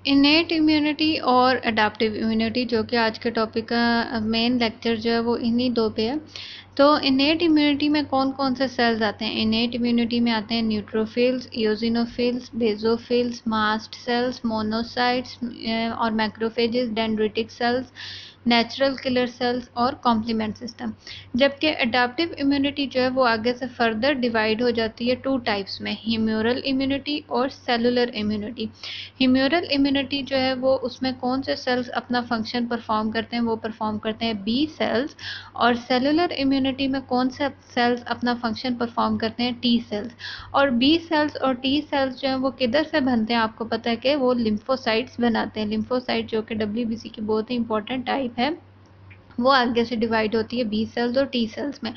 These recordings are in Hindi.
इनेट इम्यूनिटी और अडाप्टिव इम्यूनिटी, जो कि आज के टॉपिक का मेन लेक्चर जो है वो इन्हीं दो पे है। तो इनेट इम्यूनिटी में कौन कौन से सेल्स आते हैं? इनेट इम्यूनिटी में आते हैं neutrophils, eosinophils, basophils, mast cells, monocytes और macrophages, dendritic cells, natural killer cells और कॉम्प्लीमेंट सिस्टम। जबकि अडाप्टिव इम्यूनिटी जो है वो आगे से फर्दर डिवाइड हो जाती है टू टाइप्स में, ह्यूमरल इम्यूनिटी और सेलुलर इम्यूनिटी। ह्यूमरल इम्यूनिटी जो है वो उसमें कौन से सेल्स अपना फंक्शन परफॉर्म करते हैं? वो परफॉर्म करते हैं बी सेल्स। और सेलुलर इम्यूनिटी में कौन से सेल्स अपना फंक्शन परफॉर्म करते हैं? T cells. और बी सेल्स और टी सेल्स जो है वो किधर से बनते हैं? आपको पता है कि वो लिम्फोसाइट्स बनाते हैं। लिम्फोसाइट जो कि डब्ल्यूबीसी की बहुत ही इंपॉर्टेंट टाइप है, वो आगे से डिवाइड होती है बी सेल्स और टी सेल्स में।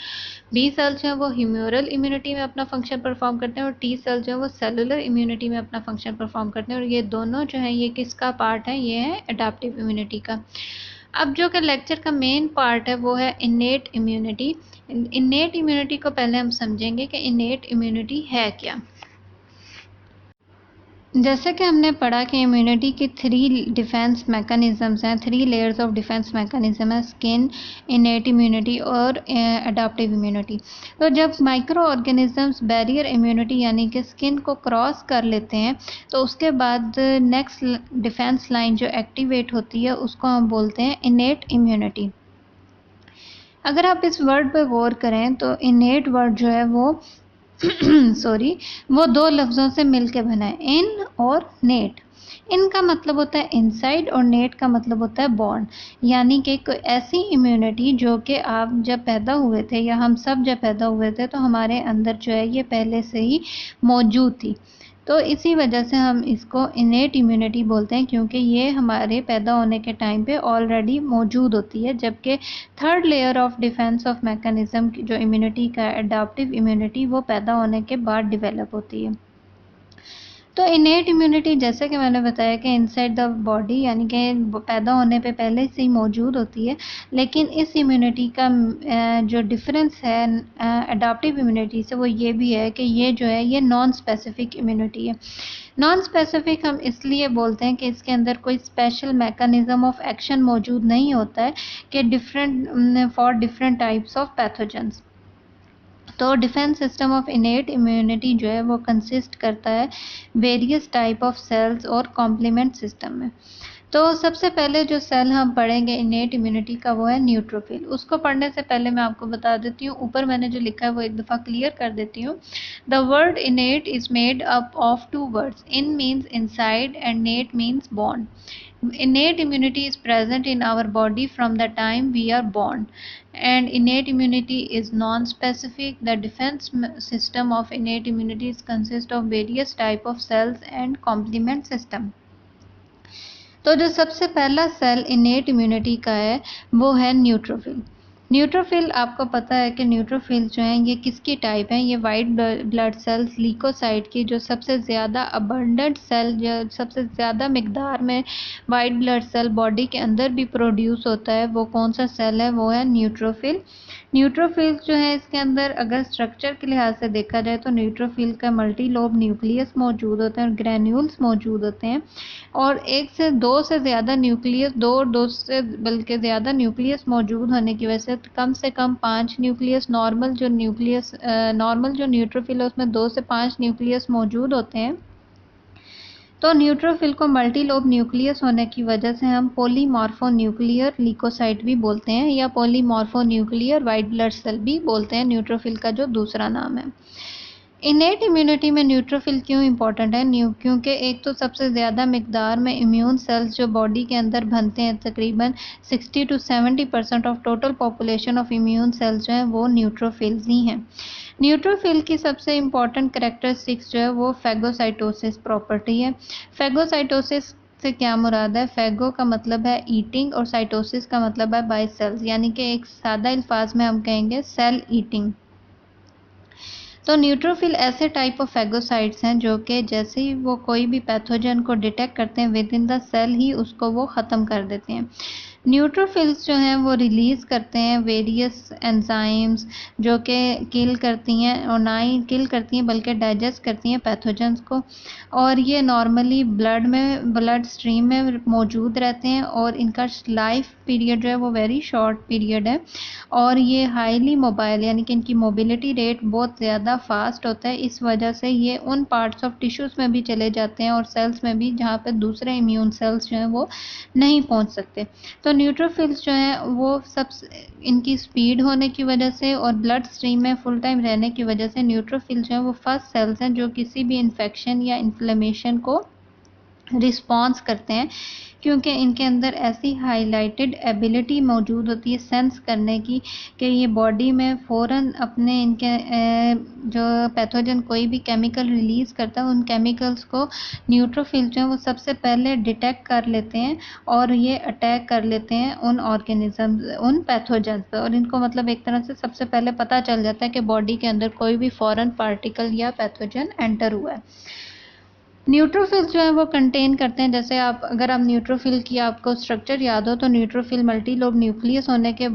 बी सेल्स जो है वो ह्यूमरल इम्यूनिटी में अपना फंक्शन परफॉर्म करते हैं और टी सेल्स जो है वो सेलुलर इम्यूनिटी में अपना फंक्शन परफॉर्म करते हैं। और ये दोनों जो है ये किसका पार्ट है? ये है अडाप्टिव इम्यूनिटी का। अब जो कि लेक्चर का मेन पार्ट है वो है इनेट इम्यूनिटी। इनेट इम्यूनिटी को पहले हम समझेंगे कि इनेट इम्यूनिटी है क्या। जैसे कि हमने पढ़ा कि इम्यूनिटी की थ्री डिफेंस मैकेनिज्म्स हैं, three layers of defence mechanism है, स्किन, इनेट इम्यूनिटी और अडाप्टिव इम्यूनिटी। तो जब माइक्रो ऑर्गेनिजम्स बैरियर इम्यूनिटी यानी कि स्किन को क्रॉस कर लेते हैं तो उसके बाद नेक्स्ट डिफेंस लाइन जो एक्टिवेट होती है उसको हम बोलते हैं इनेट इम्यूनिटी। अगर आप इस वर्ड पर गौर करें तो इनेट वर्ड जो है वो सॉरी, वो दो लफ्ज़ों से मिलके बना है, इन और नेट। इन का मतलब होता है इनसाइड और नेट का मतलब होता है बॉर्न। यानी कि कोई ऐसी इम्यूनिटी जो कि आप जब पैदा हुए थे या हम सब जब पैदा हुए थे तो हमारे अंदर जो है ये पहले से ही मौजूद थी। तो इसी वजह से हम इसको इनेट इम्यूनिटी बोलते हैं, क्योंकि ये हमारे पैदा होने के टाइम पे ऑलरेडी मौजूद होती है। जबकि third layer of defence of mechanism जो इम्यूनिटी का अडाप्टिव इम्यूनिटी वो पैदा होने के बाद डेवलप होती है। तो इनेट इम्यूनिटी जैसे कि मैंने बताया कि इनसाइड द बॉडी यानी कि पैदा होने पे पहले से ही मौजूद होती है। लेकिन इस इम्यूनिटी का जो डिफरेंस है अडाप्टिव इम्यूनिटी से वो ये भी है कि ये जो है ये नॉन स्पेसिफिक इम्यूनिटी है। नॉन स्पेसिफिक हम इसलिए बोलते हैं कि इसके अंदर कोई स्पेशल मैकेनिज्म ऑफ एक्शन मौजूद नहीं होता है कि different for different types of pathogens. तो defence system of innate immunity जो है वो कंसिस्ट करता है वेरियस टाइप ऑफ सेल्स और कॉम्प्लीमेंट सिस्टम में। तो सबसे पहले जो सेल हम पढ़ेंगे इनेट इम्यूनिटी का वो है न्यूट्रोफिल। उसको पढ़ने से पहले मैं आपको बता देती हूँ, ऊपर मैंने जो लिखा है वो एक दफ़ा क्लियर कर देती हूँ। The word innate is made up of two words, in means inside and nate means born. Innate immunity is present in our body from the time we are born, and innate immunity is non-specific. The defense system of innate immunity consists of various type of cells and complement system. तो जो सबसे पहला सेल इनेट इम्यूनिटी का है वो है न्यूट्रोफिल। न्यूट्रोफिल आपको पता है कि न्यूट्रोफिल जो हैं ये किसकी टाइप हैं? ये वाइट ब्लड सेल्स लीकोसाइट की जो सबसे ज़्यादा अबंडेंट सेल जो सबसे ज़्यादा मिकदार में वाइट ब्लड सेल बॉडी के अंदर भी प्रोड्यूस होता है, वो कौन सा सेल है? वो है न्यूट्रोफिल। न्यूट्रोफिल जो है इसके अंदर अगर स्ट्रक्चर के लिहाज से देखा जाए तो न्यूट्रोफिल का मल्टी लोब न्यूक्लियस मौजूद होते हैं और ग्रैन्यूल्स मौजूद होते हैं। और एक से दो से ज़्यादा न्यूक्लियस, दो से बल्कि ज़्यादा न्यूक्लियस मौजूद होने की वजह से कम 5 न्यूक्लियस नॉर्मल जो न्यूट्रोफिल है उसमें 2 से 5 न्यूक्लियस मौजूद होते हैं। तो न्यूट्रोफिल को मल्टीलोब न्यूक्लियस होने की वजह से हम पॉलीमॉर्फोन्यूक्लियर लीकोसाइट भी बोलते हैं या पॉलीमॉर्फोन्यूक्लियर वाइट ब्लड सेल भी बोलते हैं, न्यूट्रोफिल का जो दूसरा नाम है। इनेट इम्यूनिटी में न्यूट्रोफिल क्यों इंपॉर्टेंट है? क्योंकि एक तो सबसे ज़्यादा मिकदार में इम्यून सेल्स जो बॉडी के अंदर बनते हैं, तकरीबन 60 to 70% of total population of immune sales जो हैं वो न्यूट्रोफिल्स ही हैं। न्यूट्रोफिल की सबसे इम्पॉर्टेंट कैरेक्टरिस्टिक्स जो है वो फेगोसाइटोसिस प्रॉपर्टी है। फेगोसाइटोसिस से क्या मुराद है? फेगो का मतलब है ईटिंग और साइटोसिस का मतलब है बाय सेल्स, यानी कि एक सादा अल्फाज में हम कहेंगे सेल ईटिंग। तो न्यूट्रोफिल ऐसे टाइप ऑफ फेगोसाइट्स हैं जो कि जैसे ही वो कोई भी पैथोजन को डिटेक्ट करते हैं विद इन द सेल ही उसको वो ख़त्म कर देते हैं। न्यूट्रोफिल्स जो हैं वो रिलीज़ करते हैं वेरियस एंजाइम्स जो कि किल करती हैं, और ना ही किल करती हैं बल्कि डाइजेस्ट करती हैं पैथोजेंस को, और ये नॉर्मली ब्लड स्ट्रीम में मौजूद रहते हैं, और इनका लाइफ पीरियड जो है वो वेरी शॉर्ट पीरियड है, और ये हाईली मोबाइल यानी कि इनकी मोबिलिटी रेट बहुत ज़्यादा फास्ट होता है। इस वजह से ये उन पार्ट्स ऑफ टिश्यूज़ में भी चले जाते हैं और सेल्स में भी जहाँ पे दूसरे इम्यून सेल्स जो हैं वो नहीं पहुँच सकते। तो न्यूट्रोफिल्स जो हैं वो सब इनकी स्पीड होने की वजह से और ब्लड स्ट्रीम में फुल टाइम रहने की वजह से न्यूट्रोफिल्स जो हैं वो फर्स्ट सेल्स हैं जो किसी भी इन्फेक्शन या इन्फ्लेमेशन को रिस्पॉन्स करते हैं, क्योंकि इनके अंदर ऐसी हाईलाइटेड एबिलिटी मौजूद होती है सेंस करने की कि ये बॉडी में फ़ौरन अपने इनके जो पैथोजन कोई भी केमिकल रिलीज़ करता है उन केमिकल्स को न्यूट्रोफिल जो है वो सबसे पहले डिटेक्ट कर लेते हैं और ये अटैक कर लेते हैं उन ऑर्गेनिज्म उन पैथोजन पर, और इनको मतलब एक तरह से सबसे पहले पता चल जाता है कि बॉडी के अंदर कोई भी फॉरेन पार्टिकल या पैथोजन एंटर हुआ है। न्यूट्रोफिल्स जो है वो कंटेन करते हैं, जैसे अगर आप न्यूट्रोफिल की आपको स्ट्रक्चर याद हो तो न्यूट्रोफिल मल्टी लोब न्यूक्लियस होने के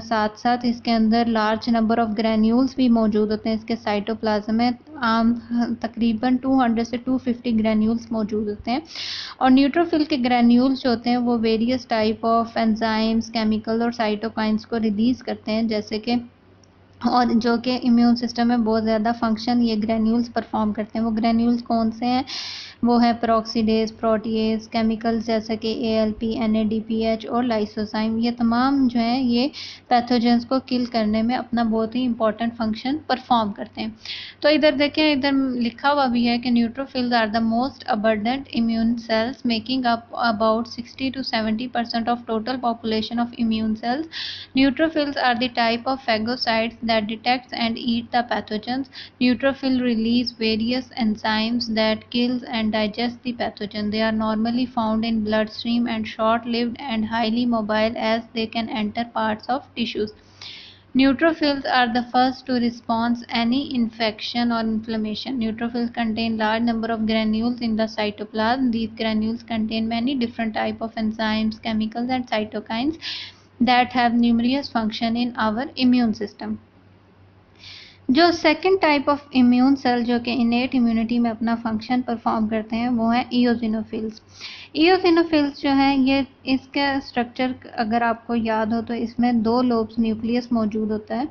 साथ साथ इसके अंदर लार्ज नंबर ऑफ ग्रैन्यूल्स भी मौजूद होते हैं। इसके साइटोप्लाज्म में आम तकरीबन 200 से 250 ग्रैन्यूल्स मौजूद होते हैं, और न्यूट्रोफिल के ग्रैन्यूल्स जो होते हैं वो various type of enzymes, chemical और साइटोकाइंस को रिलीज़ करते हैं, जैसे कि और जो कि इम्यून सिस्टम में बहुत ज़्यादा फंक्शन ये ग्रैन्यूल्स परफॉर्म करते हैं। वो ग्रैन्यूल्स कौन से हैं? वो है पेरोक्सीडेज, प्रोटीएज, केमिकल्स जैसे कि ALP, NADPH और लाइसोजाइम। ये तमाम जो हैं ये पैथोजेंस को किल करने में अपना बहुत ही इंपॉर्टेंट फंक्शन परफॉर्म करते हैं। तो इधर देखें, इधर लिखा हुआ भी है कि neutrophils are the most abundant immune cells making up about 60 to 70% of total population of immune cells. Neutrophils are the type of phagocytes that detects and eat the pathogens. Neutrophils release various enzymes that kills and digest the pathogen. They are normally found in bloodstream and short-lived and highly mobile as they can enter parts of tissues. Neutrophils are the first to respond any infection or inflammation. Neutrophils contain large number of granules in the cytoplasm. These granules contain many different type of enzymes, chemicals and cytokines that have numerous function in our immune system. जो second type of immune cell जो कि इनेट इम्यूनिटी में अपना फंक्शन परफॉर्म करते हैं वो है इओसिनोफिल्स। इओसिनोफिल्स जो है ये इसका स्ट्रक्चर अगर आपको याद हो तो इसमें 2 लोब्स न्यूक्लियस मौजूद होता है,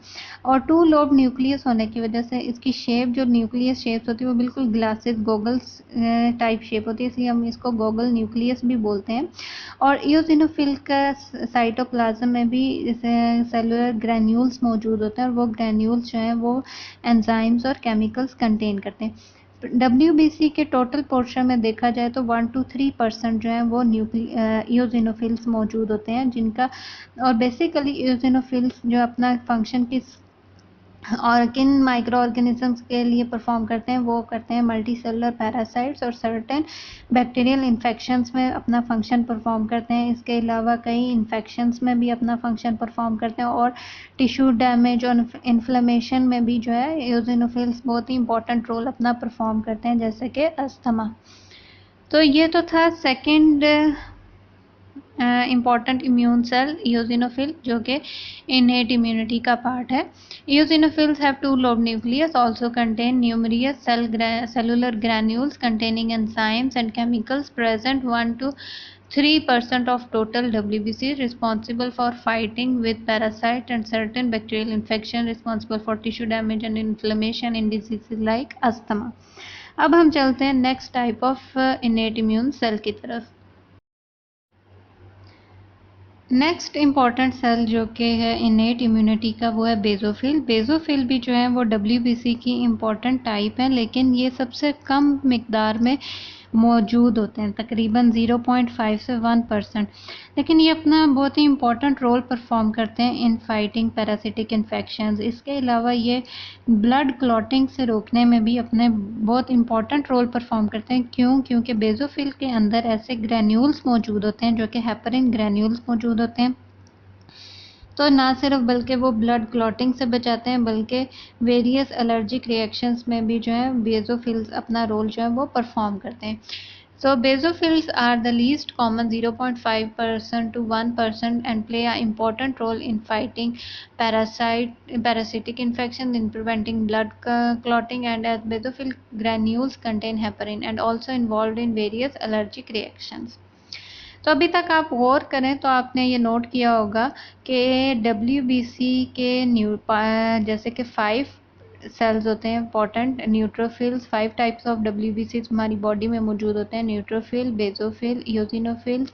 और 2 लोब न्यूक्लियस होने की वजह से इसकी शेप जो न्यूक्लियस शेप होती है वो बिल्कुल ग्लासेस गोगल्स टाइप शेप होती है, इसलिए हम इसको गोगल न्यूक्लियस भी बोलते हैं। और इओसिनोफिल का साइटोप्लाज्म में भी सेलुलर ग्रैन्यूल्स मौजूद होते हैं, और वो ग्रैन्यूल्स जो हैं वो एंजाइम्स और केमिकल्स कंटेन करते हैं। WBC के टोटल पोर्शन में देखा जाए तो 1 to 3% जो है वो इओसिनोफिल्स मौजूद होते हैं, जिनका और बेसिकली इओसिनोफिल्स जो अपना फंक्शन किस और किन माइक्रो ऑर्गेनिजम्स के लिए परफॉर्म करते हैं, वो करते हैं मल्टी सेलुलर पैरासाइट्स और सर्टेन बैक्टीरियल इन्फेक्शंस में अपना फंक्शन परफॉर्म करते हैं। इसके अलावा कई इन्फेक्शंस में भी अपना फंक्शन परफॉर्म करते हैं, और टिश्यू डैमेज और इन्फ्लेमेशन में भी जो है इओसिनोफिल्स बहुत ही इंपॉर्टेंट रोल अपना परफॉर्म करते हैं, जैसे कि अस्थमा। तो ये तो था second important immune cell eosinophil जो कि इनहेट इम्यूनिटी का पार्ट है। Eosinophils have 2 lobed nucleus, also contain numerous cellular granules containing enzymes and chemicals present 1 to 3% of total WBC, responsible for fighting with parasite and certain bacterial infection, responsible for tissue damage and inflammation in diseases like asthma. अब हम चलते हैं next type of innate immune cell की तरफ। नेक्स्ट इम्पॉर्टेंट सेल जो कि है इनेट इम्यूनिटी का वो है बेसोफिल। बेसोफिल भी जो है वो WBC की इम्पॉर्टेंट टाइप है, लेकिन ये सबसे कम मिकदार में मौजूद होते हैं, तकरीबन 0.5 से 1%, लेकिन ये अपना बहुत ही इम्पॉर्टेंट रोल परफॉर्म करते हैं इन फाइटिंग पैरासिटिक इन्फेक्शंस। इसके अलावा ये ब्लड क्लॉटिंग से रोकने में भी अपने बहुत इम्पॉर्टेंट रोल परफॉर्म करते हैं। क्योंकि बेसोफिल के अंदर ऐसे ग्रैन्यूल्स मौजूद होते हैं जो कि हेपरिन ग्रैन्यूल्स मौजूद होते हैं, तो ना सिर्फ बल्कि वो ब्लड क्लॉटिंग से बचाते हैं बल्कि वेरियस एलर्जिक रिएक्शंस में भी जो है बेसोफिल्स अपना रोल जो है वो परफॉर्म करते हैं। So basophils are the least common 0.5% to 1% and play an important role in fighting parasitic infection, in preventing blood clotting, and as basophil granules contain heparin and also involved in various allergic reactions. तो अभी तक आप गौर करें तो आपने ये नोट किया होगा कि WBC के जैसे कि 5 सेल्स होते हैं important neutrophils. 5 types of WBC हमारी बॉडी में मौजूद होते हैं, न्यूट्रोफिल, बेसोफिल, इयोसिनोफिल्स,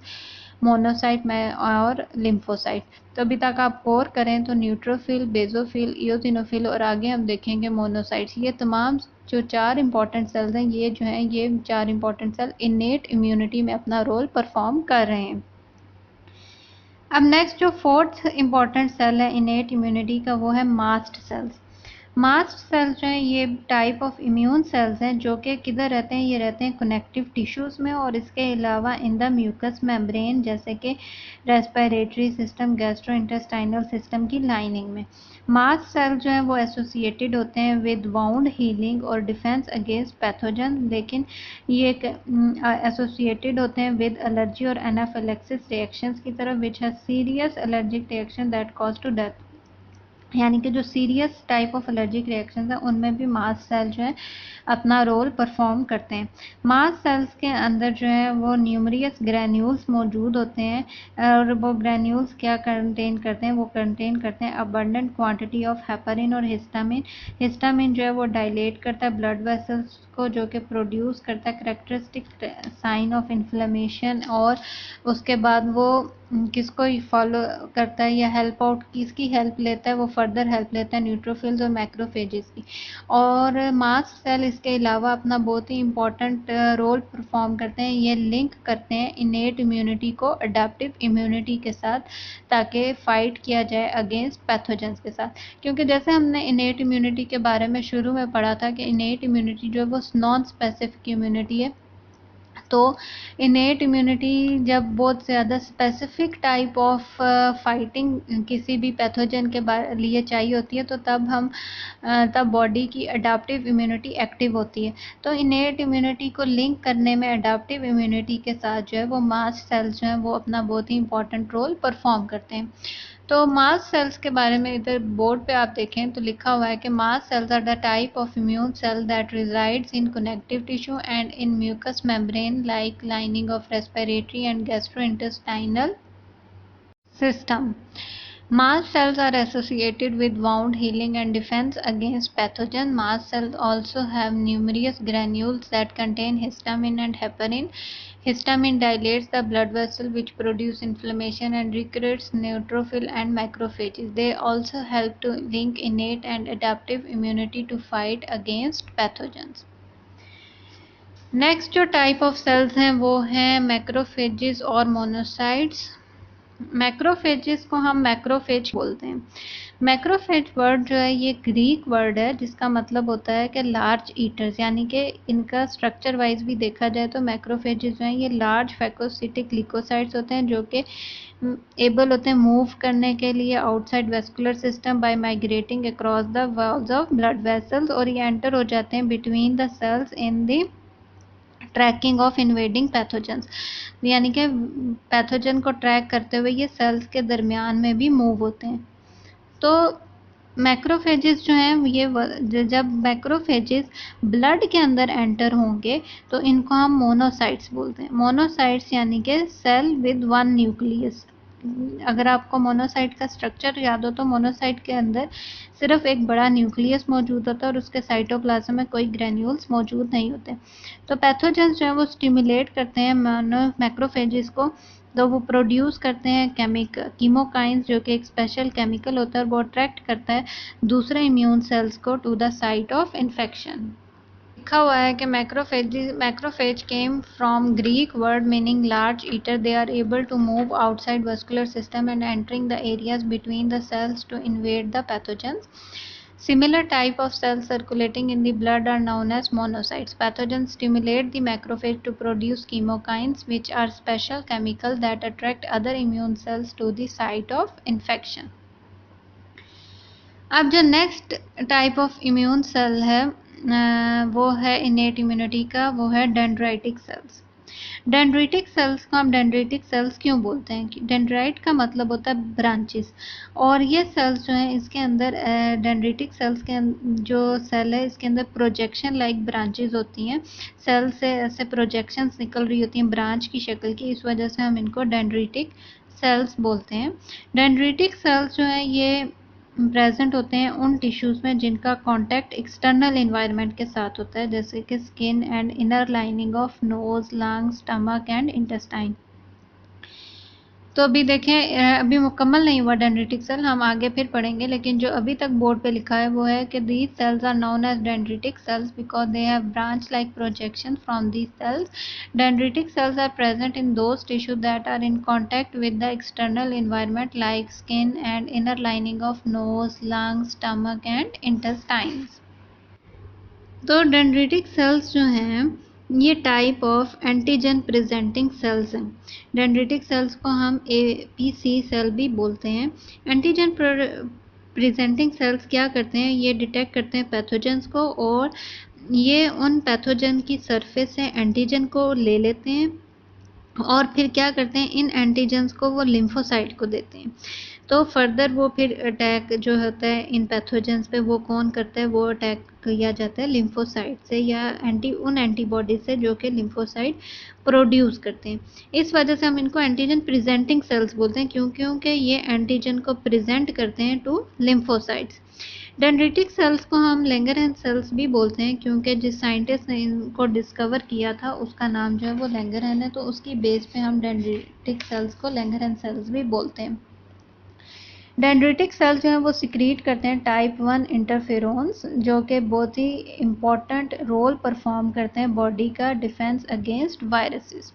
मोनोसाइट में और लिम्फोसाइट। तो अभी तक आप गौर करें तो न्यूट्रोफिल, बेसोफिल, इयोसिनोफिल और आगे हम देखेंगे मोनोसाइट्स। ये तमाम जो 4 इंपॉर्टेंट सेल्स हैं, ये जो हैं ये 4 इंपॉर्टेंट सेल इनेट इम्यूनिटी में अपना रोल परफॉर्म कर रहे हैं। अब नेक्स्ट जो 4th इंपॉर्टेंट सेल है इनेट इम्यूनिटी का, वो है मास्ट सेल्स। मास्ट सेल्स जो हैं ये टाइप ऑफ इम्यून सेल्स हैं जो कि किधर रहते हैं, ये रहते हैं कनेक्टिव टिश्यूज़ में और इसके अलावा इन द म्यूकस मेम्ब्रेन जैसे कि रेस्पिरेटरी सिस्टम, गैस्ट्रोइंटेस्टाइनल सिस्टम की लाइनिंग में। मास्ट सेल जो हैं वो एसोसिएटेड होते हैं विद वाउंड हीलिंग और डिफेंस अगेंस्ट पैथोजन, लेकिन ये एसोसिएटेड होते हैं विद एलर्जी और एनाफिलेक्सिस रिएक्शंस की तरफ which has serious allergic reaction that cause to death. यानी कि जो serious type of allergic reactions हैं उनमें भी मास्ट सेल जो है अपना रोल परफॉर्म करते हैं। मास्ट सेल्स के अंदर जो है वो न्यूमरियस ग्रैन्यूल्स मौजूद होते हैं और वो ग्रैन्यूल्स क्या कंटेन करते हैं, वो कंटेन करते हैं अबंडेंट क्वांटिटी ऑफ हेपारिन और हिस्टामिन। हिस्टामिन जो है वो डायलेट करता है ब्लड वेसल्स को, जो कि प्रोड्यूस करता है करेक्टरिस्टिक साइन ऑफ इन्फ्लेमेशन, और उसके बाद वो किसको फॉलो करता है या हेल्प आउट किसकी हेल्प लेता है, वो फर्दर हेल्प लेता है न्यूट्रोफिल्स और मैक्रोफेजेस की। और मास्ट सेल इसके अलावा अपना बहुत ही इंपॉर्टेंट रोल परफॉर्म करते हैं, ये लिंक करते हैं इनेट इम्यूनिटी को अडेप्टिव इम्यूनिटी के साथ ताकि फाइट किया जाए अगेंस्ट पैथोजेंस के साथ। क्योंकि जैसे हमने इनेट इम्यूनिटी के बारे में शुरू में पढ़ा था कि इनेट इम्यूनिटी जो है वो नॉन स्पेसिफिक इम्यूनिटी है। तो इनेट इम्यूनिटी जब बहुत ज़्यादा स्पेसिफिक टाइप ऑफ फाइटिंग किसी भी पैथोजन के लिए चाहिए होती है तो तब बॉडी की अडाप्टिव इम्यूनिटी एक्टिव होती है। तो इनेट इम्यूनिटी को लिंक करने में अडाप्टिव इम्यूनिटी के साथ जो है वो मास्ट सेल्स जो हैं वो अपना बहुत ही इंपॉर्टेंट रोल परफॉर्म करते हैं। तो मास्ट सेल्स के बारे में इधर बोर्ड पे आप देखें तो लिखा हुआ है कि mast cells are the type of immune cell that resides in connective tissue and in mucus membrane like lining of respiratory and gastrointestinal system. Mast cells are associated with wound healing and defense against pathogen. Mast cells also have numerous granules that contain histamine and heparin. Histamine dilates the blood vessel which produce inflammation and recruits neutrophil and macrophages. They also help to link innate and adaptive immunity to fight against pathogens. Next जो टाइप ऑफ सेल्स हैं वो हैं मैक्रोफेजेस और मोनोसाइट्स। मैक्रोफेजेस को हम मैक्रोफेज बोलते हैं। मैक्रोफेज वर्ड जो है ये ग्रीक वर्ड है जिसका मतलब होता है कि लार्ज ईटर्स, यानी कि इनका स्ट्रक्चर वाइज भी देखा जाए तो मैक्रोफेजेस जो हैं ये लार्ज फैगोसिटिक लिकोसाइट्स होते हैं जो कि एबल होते हैं मूव करने के लिए outside vascular system by migrating across the walls of blood vessels, और ये एंटर हो जाते हैं between the cells in the tracking of invading pathogens, यानी कि पैथोजन को ट्रैक करते हुए ये सेल्स के दरमियान में भी मूव होते हैं। तो मैक्रोफेजेस जो हैं ये जब मैक्रोफेजेस ब्लड के अंदर एंटर होंगे तो इनको हम मोनोसाइट्स बोलते हैं। मोनोसाइट्स यानी कि सेल विद वन न्यूक्लियस। अगर आपको मोनोसाइट का स्ट्रक्चर याद हो तो मोनोसाइट के अंदर सिर्फ एक बड़ा न्यूक्लियस मौजूद होता है और उसके साइटोप्लाज्म में कोई ग्रेन्यूल्स मौजूद नहीं होते। तो पैथोजेंस जो है वो स्टिमुलेट करते हैं मैक्रोफेजेस को, तो वो प्रोड्यूस करते हैं कीमोकाइंस जो कि एक स्पेशल केमिकल होता है और वो अट्रैक्ट करता है दूसरे इम्यून सेल्स को to the site of infection. लिखा हुआ है कि macrophage came from Greek word meaning large eater. They are able to move outside vascular system and entering the areas between the cells to invade the pathogens. Similar type of cells circulating in the blood are known as monocytes. Pathogens stimulate the macrophage to produce chemokines, which are special chemicals that attract other immune cells to the site of infection. अब जो next type of immune cell है वो है इनेट इम्यूनिटी का, वो है डेंड्राइटिक सेल्स। डेंड्रिटिक सेल्स को हम डेंड्रिटिक सेल्स क्यों बोलते हैं कि डेंड्राइट का मतलब होता है ब्रांचेस, और ये सेल्स जो हैं इसके अंदर डेंड्रिटिक सेल्स के जो सेल है इसके अंदर प्रोजेक्शन लाइक ब्रांचेस होती हैं, सेल से ऐसे प्रोजेक्शंस निकल रही होती हैं ब्रांच की शक्ल की, इस वजह से हम इनको डेंड्रिटिक सेल्स बोलते हैं। डेंड्रिटिक सेल्स जो हैं ये प्रेजेंट होते हैं उन टिश्यूज़ में जिनका कांटेक्ट एक्सटर्नल एनवायरनमेंट के साथ होता है, जैसे कि skin and inner lining of nose, lungs, stomach and intestine. तो अभी देखें अभी मुकम्मल नहीं हुआ डेंड्रिटिक सेल, हम आगे फिर पढ़ेंगे, लेकिन जो अभी तक बोर्ड पे लिखा है वो है कि these cells are known as dendritic cells because they have branch like projection from these cells. Dendritic cells are present in those tissue that are in contact with the external environment like skin and inner lining of nose, lungs, stomach and intestines. तो डेंड्रिटिक सेल्स जो हैं ये type of antigen presenting cells हैं। डेंड्रिटिक सेल्स को हम एपीसी सेल भी बोलते हैं। एंटीजन प्रेजेंटिंग सेल्स क्या करते हैं, ये डिटेक्ट करते हैं पैथोजेंस को, और ये उन पैथोजन की सरफेस से एंटीजन को ले लेते हैं और फिर क्या करते हैं इन एंटीजन्स को वो लिम्फोसाइट को देते हैं। तो फर्दर वो फिर अटैक जो होता है इन पैथोजेंस पे वो कौन करता है, वो अटैक किया जाता है लिम्फोसाइट से या उन एंटीबॉडी से जो कि लिम्फोसाइट प्रोड्यूस करते हैं। इस वजह से हम इनको एंटीजन प्रेजेंटिंग सेल्स बोलते हैं क्योंकि ये एंटीजन को प्रेजेंट करते हैं टू लिम्फोसाइट्स। डेंड्रिटिक सेल्स को हम लैंगरहैंस सेल्स भी बोलते हैं क्योंकि जिस साइंटिस्ट ने इनको डिस्कवर किया था उसका नाम जो है वो लैंगरहैंस है, तो उसकी बेस पे हम डेंड्रिटिक सेल्स को लैंगरहैंस सेल्स भी बोलते हैं। डेंड्रिटिक सेल्स जो हैं वो सिक्रीट करते हैं टाइप 1 इंटरफेरोन्स जो कि बहुत ही इम्पॉर्टेंट रोल परफॉर्म करते हैं बॉडी का डिफेंस अगेंस्ट वायरसेस।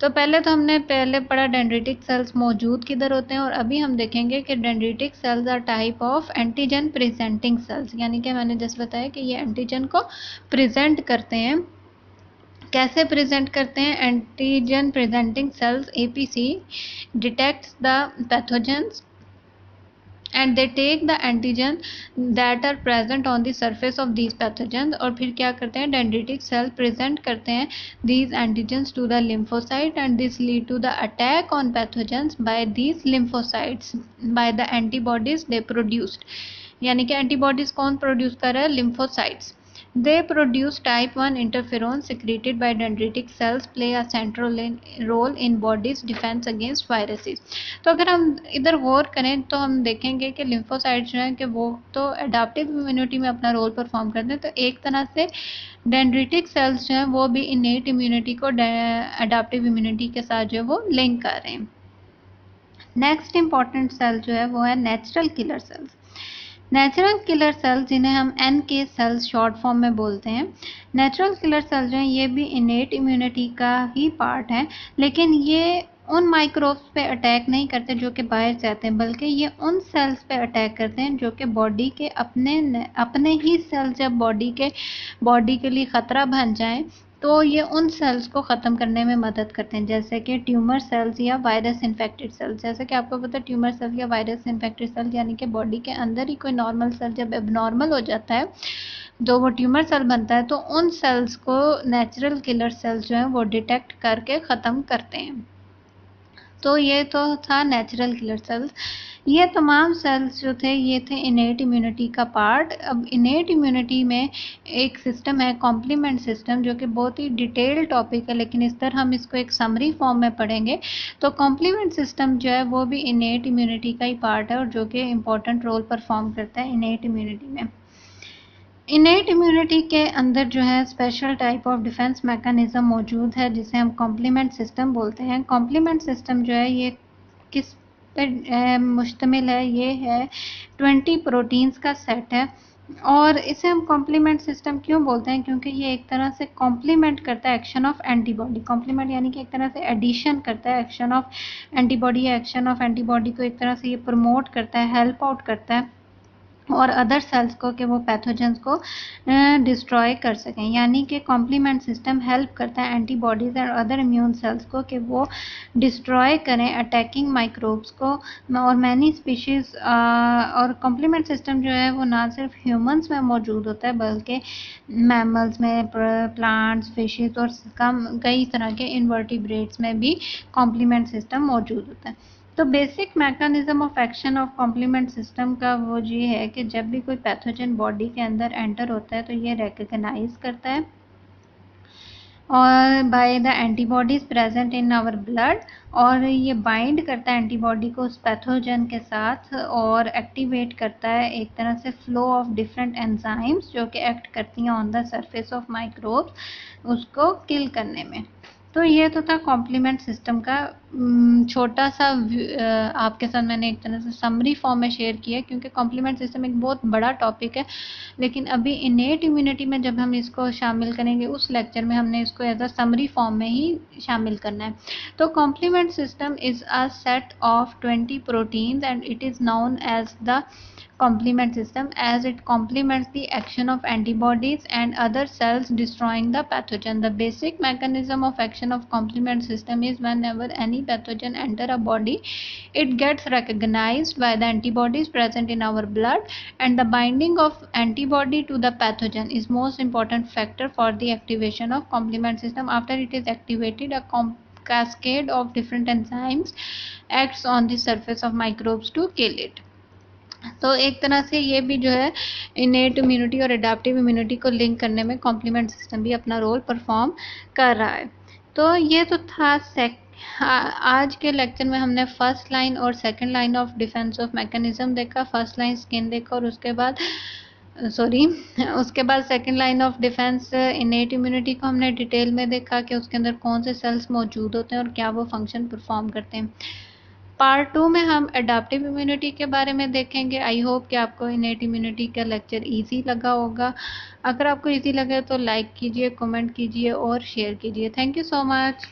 तो पहले तो हमने पढ़ा डेंड्रिटिक सेल्स मौजूद किधर होते हैं, और अभी हम देखेंगे कि dendritic cells are type of antigen presenting cells, यानी कि मैंने जैसे बताया कि ये एंटीजन को प्रेजेंट करते हैं। कैसे प्रेजेंट करते हैं, antigen presenting sales APC detects the pathogens and they take the antigen that are present on the surface of these pathogens, और फिर क्या करते हैं डेंड्रिटिक सेल प्रेजेंट करते हैं these antigens to the lymphocyte and this lead to the attack on pathogens by these lymphocytes by the antibodies they produced। यानी कि एंटीबॉडीज कौन प्रोड्यूस कर रहा है, lymphocytes. They produce type 1 interferon secreted by dendritic cells play a central role in body's defense against viruses। तो अगर हम इधर गौर करें तो हम देखेंगे कि लिम्फोसाइट्स जो हैं कि वो तो अडाप्टिव इम्यूनिटी में अपना रोल परफॉर्म करते हैं, तो एक तरह से डेंड्रिटिक सेल्स जो हैं वो भी इनेट इम्यूनिटी को अडाप्टिव इम्यूनिटी के साथ जो है वो लिंक कर रहे हैं। नेक्स्ट इंपॉर्टेंट सेल जो है वो है natural killer sales. Natural killer sales जिन्हें हम NK सेल्स शॉर्ट फॉर्म में बोलते हैं। नेचुरल किलर सेल्स जो हैं ये भी इनेट इम्यूनिटी का ही पार्ट है, लेकिन ये उन माइक्रोब्स पे अटैक नहीं करते जो कि बाहर से आते हैं, बल्कि ये उन सेल्स पे अटैक करते हैं जो कि बॉडी के अपने ही सेल्स जब बॉडी के लिए ख़तरा बन जाए तो ये उन सेल्स को ख़त्म करने में मदद करते हैं, जैसे कि ट्यूमर सेल्स या वायरस इन्फेक्टेड सेल्स। जैसे कि आपको पता है ट्यूमर सेल या वायरस इन्फेक्टेड सेल यानी कि बॉडी के अंदर ही कोई नॉर्मल सेल जब एबनॉर्मल हो जाता है तो वो ट्यूमर सेल बनता है, तो उन सेल्स को नेचुरल किलर सेल्स जो हैं वो डिटेक्ट करके ख़त्म करते हैं। तो ये तो था नेचुरल किलर सेल्स। ये तमाम सेल्स जो थे ये थे इनेट इम्यूनिटी का पार्ट। अब इनेट इम्यूनिटी में एक सिस्टम है कॉम्प्लीमेंट सिस्टम, जो कि बहुत ही डिटेल टॉपिक है, लेकिन इस तरह हम इसको एक समरी फॉर्म में पढ़ेंगे। तो कॉम्प्लीमेंट सिस्टम जो है वो भी इनेट इम्यूनिटी का ही पार्ट है और जो कि इम्पोर्टेंट रोल परफॉर्म करता है इनेट इम्यूनिटी में। इनेट इम्यूनिटी के अंदर जो है special type of defence mechanism मौजूद है जिसे हम कॉम्प्लीमेंट सिस्टम बोलते हैं। कॉम्प्लीमेंट सिस्टम जो है ये किस पर मुश्तमिल है, ये है 20 प्रोटीन्स का सेट है, और इसे हम कॉम्प्लीमेंट सिस्टम क्यों बोलते हैं, क्योंकि ये एक तरह से कॉम्प्लीमेंट करता है एक्शन ऑफ एंटीबॉडी। कॉम्प्लीमेंट यानी कि एक तरह से एडिशन करता है एक्शन ऑफ एंटीबॉडी या एक्शन ऑफ एंटीबॉडी को एक तरह से ये प्रमोट करता है, हेल्प आउट करता है और अदर सेल्स को कि वो पैथोजेंस को डिस्ट्रॉय कर सकें। यानी कि कॉम्प्लीमेंट सिस्टम हेल्प करता है एंटीबॉडीज़ और अदर इम्यून सेल्स को कि वो डिस्ट्रॉय करें अटैकिंग माइक्रोब्स को और मैनी स्पीशीज़। और कॉम्प्लीमेंट सिस्टम जो है वो ना सिर्फ ह्यूमंस में मौजूद होता है बल्कि मैमल्स में, प्लांट्स, फिशेस और कई तरह के इनवर्टिब्रेट्स में भी कॉम्प्लीमेंट सिस्टम मौजूद होता है। तो basic mechanism of action of complement system का वो ये है कि जब भी कोई पैथोजन बॉडी के अंदर एंटर होता है तो ये रिकग्नाइज करता है और by the antibodies present in our blood, और ये बाइंड करता है एंटीबॉडी को उस पैथोजन के साथ और एक्टिवेट करता है एक तरह से फ्लो ऑफ डिफरेंट एंजाइम्स जो कि एक्ट करती हैं on the surface of microbes उसको किल करने में। तो ये तो था कॉम्प्लीमेंट सिस्टम का छोटा सा आपके साथ मैंने एक तरह से समरी फॉर्म में शेयर किया क्योंकि कॉम्प्लीमेंट सिस्टम एक बहुत बड़ा टॉपिक है। लेकिन अभी इनेट इम्यूनिटी में जब हम इसको शामिल करेंगे उस लेक्चर में हमने इसको एज अ समरी फॉर्म में ही शामिल करना है। तो complement system is a set of 20 proteins and it is known as the complement system as it complements the action of antibodies and other cells destroying the pathogen. The basic mechanism of action of complement system is whenever any pathogen enter a body, it gets recognized by the antibodies present in our blood, and the binding of antibody to the pathogen is most important factor for the activation of complement system. After it is activated, a cascade of different enzymes acts on the surface of microbes to kill it. तो एक तरह से ये भी जो है इनेट इम्यूनिटी और एडाप्टिव इम्यूनिटी को लिंक करने में कॉम्प्लीमेंट सिस्टम भी अपना रोल परफॉर्म कर रहा है। तो ये तो था आज के लेक्चर में हमने फर्स्ट लाइन और second line of defence of mechanism देखा। फर्स्ट लाइन स्किन देखा और उसके बाद second line of defence innate immunity को हमने डिटेल में देखा कि उसके अंदर कौन से सेल्स मौजूद होते हैं और क्या वो फंक्शन परफॉर्म करते हैं। पार्ट 2 में हम एडाप्टिव इम्यूनिटी के बारे में देखेंगे। आई होप कि आपको इनेट इम्यूनिटी का लेक्चर इजी लगा होगा। अगर आपको इजी लगे तो लाइक कीजिए, कमेंट कीजिए और शेयर कीजिए। Thank you so much.